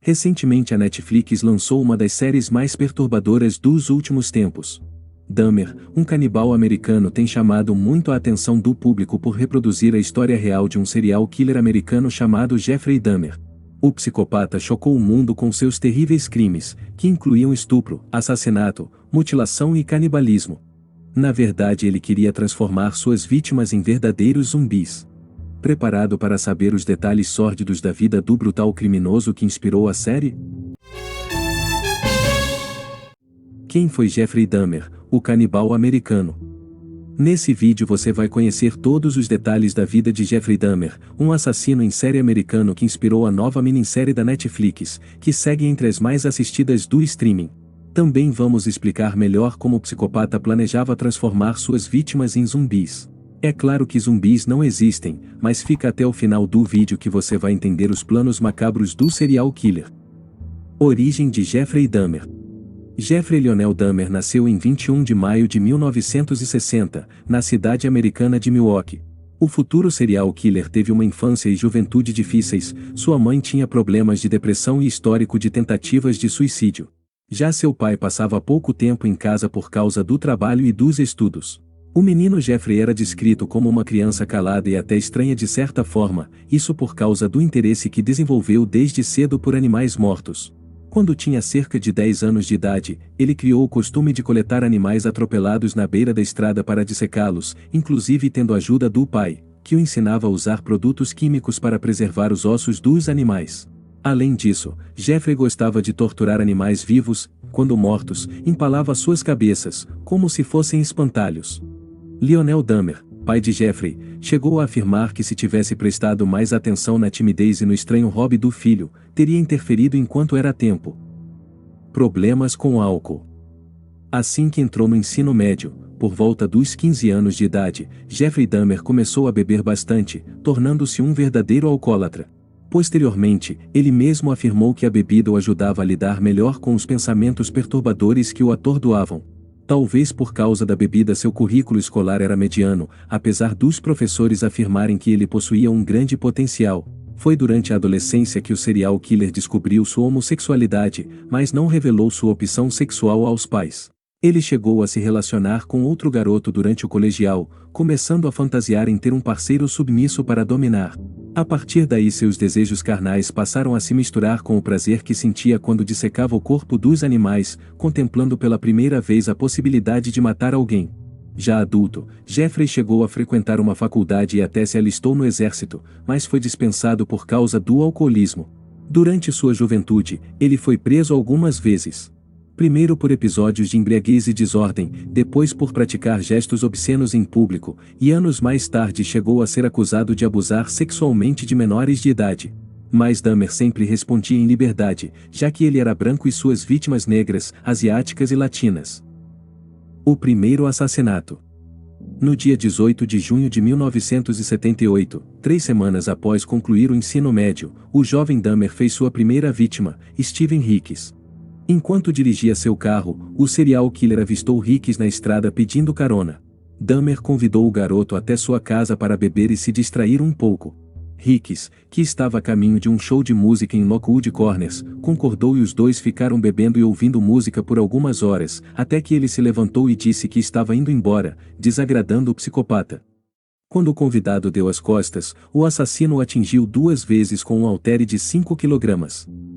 Recentemente a Netflix lançou uma das séries mais perturbadoras dos últimos tempos. Dahmer, um canibal americano, tem chamado muito a atenção do público por reproduzir a história real de um serial killer americano chamado Jeffrey Dahmer. O psicopata chocou o mundo com seus terríveis crimes, que incluíam estupro, assassinato, mutilação e canibalismo. Na verdade, ele queria transformar suas vítimas em verdadeiros zumbis. Preparado para saber os detalhes sórdidos da vida do brutal criminoso que inspirou a série? Quem foi Jeffrey Dahmer, o canibal americano? Nesse vídeo você vai conhecer todos os detalhes da vida de Jeffrey Dahmer, um assassino em série americano que inspirou a nova minissérie da Netflix, que segue entre as mais assistidas do streaming. Também vamos explicar melhor como o psicopata planejava transformar suas vítimas em zumbis. É claro que zumbis não existem, mas fica até o final do vídeo que você vai entender os planos macabros do serial killer. Origem de Jeffrey Dahmer. Jeffrey Lionel Dahmer nasceu em 21 de maio de 1960, na cidade americana de Milwaukee. O futuro serial killer teve uma infância e juventude difíceis, sua mãe tinha problemas de depressão e histórico de tentativas de suicídio. Já seu pai passava pouco tempo em casa por causa do trabalho e dos estudos. O menino Jeffrey era descrito como uma criança calada e até estranha de certa forma, isso por causa do interesse que desenvolveu desde cedo por animais mortos. Quando tinha cerca de 10 anos de idade, ele criou o costume de coletar animais atropelados na beira da estrada para dissecá-los, inclusive tendo a ajuda do pai, que o ensinava a usar produtos químicos para preservar os ossos dos animais. Além disso, Jeffrey gostava de torturar animais vivos, quando mortos, empalava suas cabeças, como se fossem espantalhos. Lionel Dahmer, pai de Jeffrey, chegou a afirmar que se tivesse prestado mais atenção na timidez e no estranho hobby do filho, teria interferido enquanto era tempo. Problemas com álcool. Assim que entrou no ensino médio, por volta dos 15 anos de idade, Jeffrey Dahmer começou a beber bastante, tornando-se um verdadeiro alcoólatra. Posteriormente, ele mesmo afirmou que a bebida o ajudava a lidar melhor com os pensamentos perturbadores que o atordoavam. Talvez por causa da bebida seu currículo escolar era mediano, apesar dos professores afirmarem que ele possuía um grande potencial. Foi durante a adolescência que o serial killer descobriu sua homossexualidade, mas não revelou sua opção sexual aos pais. Ele chegou a se relacionar com outro garoto durante o colegial, começando a fantasiar em ter um parceiro submisso para dominar. A partir daí seus desejos carnais passaram a se misturar com o prazer que sentia quando dissecava o corpo dos animais, contemplando pela primeira vez a possibilidade de matar alguém. Já adulto, Jeffrey chegou a frequentar uma faculdade e até se alistou no exército, mas foi dispensado por causa do alcoolismo. Durante sua juventude, ele foi preso algumas vezes. Primeiro por episódios de embriaguez e desordem, depois por praticar gestos obscenos em público, e anos mais tarde chegou a ser acusado de abusar sexualmente de menores de idade. Mas Dahmer sempre respondia em liberdade, já que ele era branco e suas vítimas negras, asiáticas e latinas. O primeiro assassinato. No dia 18 de junho de 1978, 3 semanas após concluir o ensino médio, o jovem Dahmer fez sua primeira vítima, Steven Hicks. Enquanto dirigia seu carro, o serial killer avistou Hicks na estrada pedindo carona. Dahmer convidou o garoto até sua casa para beber e se distrair um pouco. Hicks, que estava a caminho de um show de música em Lockwood Corners, concordou e os dois ficaram bebendo e ouvindo música por algumas horas, até que ele se levantou e disse que estava indo embora, desagradando o psicopata. Quando o convidado deu as costas, o assassino o atingiu 2 vezes com um haltere de 5 kg.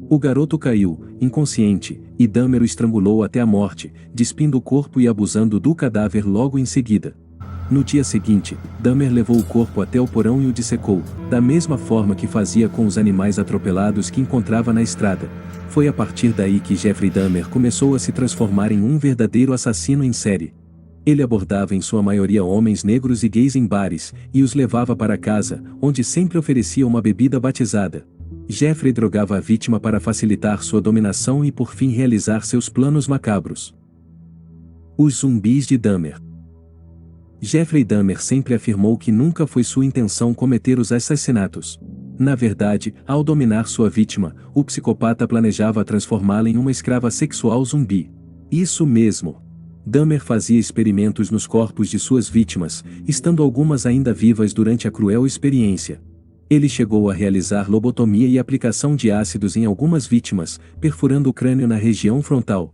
O garoto caiu, inconsciente, e Dahmer o estrangulou até a morte, despindo o corpo e abusando do cadáver logo em seguida. No dia seguinte, Dahmer levou o corpo até o porão e o dissecou, da mesma forma que fazia com os animais atropelados que encontrava na estrada. Foi a partir daí que Jeffrey Dahmer começou a se transformar em um verdadeiro assassino em série. Ele abordava em sua maioria homens negros e gays em bares, e os levava para casa, onde sempre oferecia uma bebida batizada. Jeffrey drogava a vítima para facilitar sua dominação e por fim realizar seus planos macabros. Os zumbis de Dahmer. Jeffrey Dahmer sempre afirmou que nunca foi sua intenção cometer os assassinatos. Na verdade, ao dominar sua vítima, o psicopata planejava transformá-la em uma escrava sexual zumbi. Isso mesmo. Dahmer fazia experimentos nos corpos de suas vítimas, estando algumas ainda vivas durante a cruel experiência. Ele chegou a realizar lobotomia e aplicação de ácidos em algumas vítimas, perfurando o crânio na região frontal.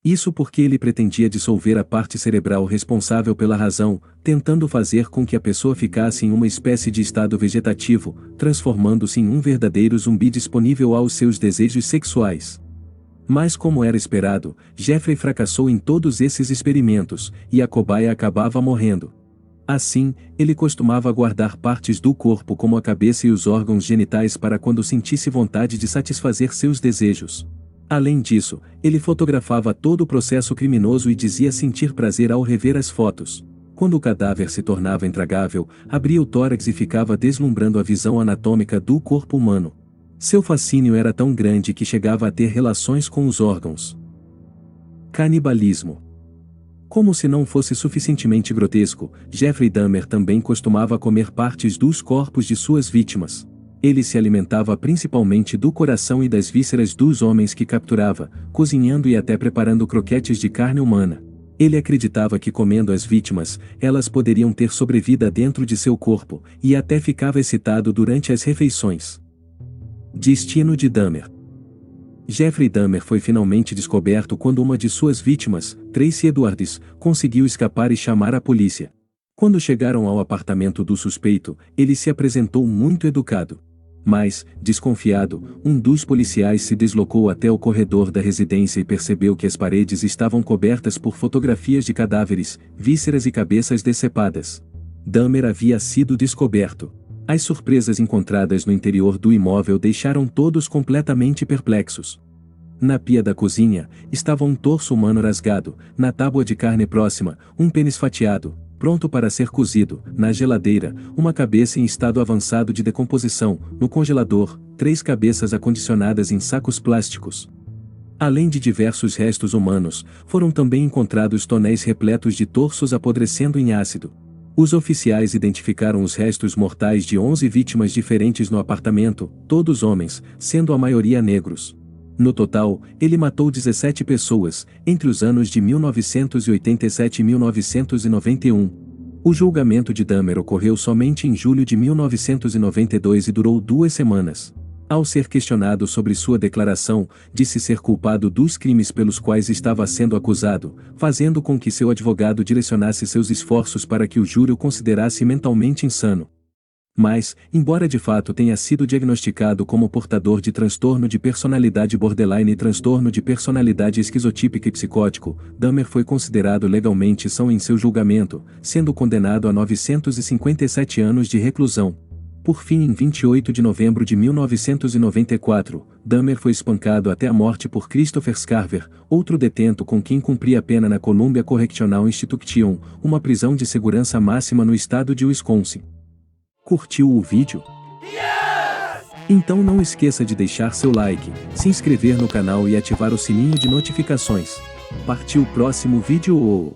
Isso porque ele pretendia dissolver a parte cerebral responsável pela razão, tentando fazer com que a pessoa ficasse em uma espécie de estado vegetativo, transformando-se em um verdadeiro zumbi disponível aos seus desejos sexuais. Mas como era esperado, Jeffrey fracassou em todos esses experimentos, e a cobaia acabava morrendo. Assim, ele costumava guardar partes do corpo como a cabeça e os órgãos genitais para quando sentisse vontade de satisfazer seus desejos. Além disso, ele fotografava todo o processo criminoso e dizia sentir prazer ao rever as fotos. Quando o cadáver se tornava intragável, abria o tórax e ficava deslumbrando a visão anatômica do corpo humano. Seu fascínio era tão grande que chegava a ter relações com os órgãos. Canibalismo. Como se não fosse suficientemente grotesco, Jeffrey Dahmer também costumava comer partes dos corpos de suas vítimas. Ele se alimentava principalmente do coração e das vísceras dos homens que capturava, cozinhando e até preparando croquetes de carne humana. Ele acreditava que comendo as vítimas, elas poderiam ter sobrevida dentro de seu corpo, e até ficava excitado durante as refeições. Destino de Dahmer. Jeffrey Dahmer foi finalmente descoberto quando uma de suas vítimas, Tracy Edwards, conseguiu escapar e chamar a polícia. Quando chegaram ao apartamento do suspeito, ele se apresentou muito educado. Mas, desconfiado, um dos policiais se deslocou até o corredor da residência e percebeu que as paredes estavam cobertas por fotografias de cadáveres, vísceras e cabeças decepadas. Dahmer havia sido descoberto. As surpresas encontradas no interior do imóvel deixaram todos completamente perplexos. Na pia da cozinha, estava um torso humano rasgado, na tábua de carne próxima, um pênis fatiado, pronto para ser cozido, na geladeira, uma cabeça em estado avançado de decomposição, no congelador, 3 cabeças acondicionadas em sacos plásticos. Além de diversos restos humanos, foram também encontrados tonéis repletos de torsos apodrecendo em ácido. Os oficiais identificaram os restos mortais de 11 vítimas diferentes no apartamento, todos homens, sendo a maioria negros. No total, ele matou 17 pessoas, entre os anos de 1987 e 1991. O julgamento de Dahmer ocorreu somente em julho de 1992 e durou 2 semanas. Ao ser questionado sobre sua declaração, disse ser culpado dos crimes pelos quais estava sendo acusado, fazendo com que seu advogado direcionasse seus esforços para que o júri o considerasse mentalmente insano. Mas, embora de fato tenha sido diagnosticado como portador de transtorno de personalidade borderline e transtorno de personalidade esquizotípica e psicótico, Dahmer foi considerado legalmente são em seu julgamento, sendo condenado a 957 anos de reclusão. Por fim, em 28 de novembro de 1994, Dahmer foi espancado até a morte por Christopher Scarver, outro detento com quem cumpria pena na Columbia Correctional Institution, uma prisão de segurança máxima no estado de Wisconsin. Curtiu o vídeo? Então não esqueça de deixar seu like, se inscrever no canal e ativar o sininho de notificações. Partiu o próximo vídeo.